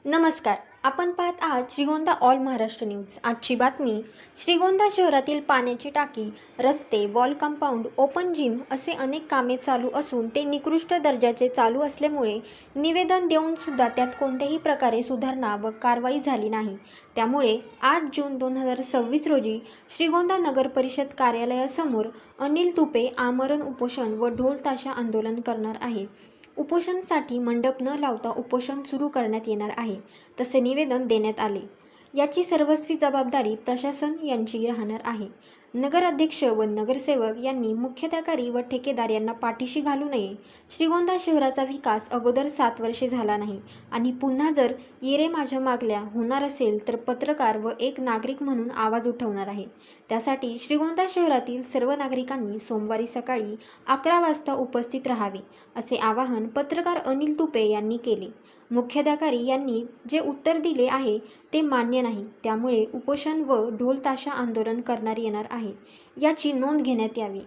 नमस्कार. आपण पाहत आहात श्रीगोंदा ऑल महाराष्ट्र न्यूज. आजची बातमी. श्रीगोंदा शहरातील पाण्याची टाकी, रस्ते, वॉल कंपाऊंड, ओपन जिम असे अनेक कामे चालू असून ते निकृष्ट दर्जाचे चालू असल्यामुळे निवेदन देऊन सुद्धा त्यात कोणत्याही प्रकारे सुधारणा व कारवाई झाली नाही. त्यामुळे 8 जून 2026 रोजी श्रीगोंदा नगर परिषद कार्यालयासमोर अनिल तुपे आमरण उपोषण व ढोल ताशा आंदोलन करणार आहे. उपोषणासाठी मंडप न लावता उपोषण सुरू करण्यात येणार आहे, तसे निवेदन देण्यात आले. याची सर्वस्वी जबाबदारी प्रशासन यांची राहणार आहे. नगराध्यक्ष व नगरसेवक यांनी मुख्याधिकारी व ठेकेदार यांना पाठीशी घालू नये. श्रीगोंदा शहराचा विकास अगोदर 7 वर्षे झाला नाही आणि पुन्हा जर येरे माझ्या मागल्या होणार असेल तर पत्रकार व एक नागरिक म्हणून आवाज उठवणार आहे. त्यासाठी श्रीगोंदा शहरातील सर्व नागरिकांनी सोमवारी सकाळी 11 वाजता उपस्थित राहावे, असे आवाहन पत्रकार अनिल तुपे यांनी केले. मुख्याधिकारी यांनी जे उत्तर दिले आहे ते मान्य नाही, त्यामुळे उपोषण व ढोल ताशा आंदोलन करण्यात येणार आहे. याची नोंद घेण्यात यावी.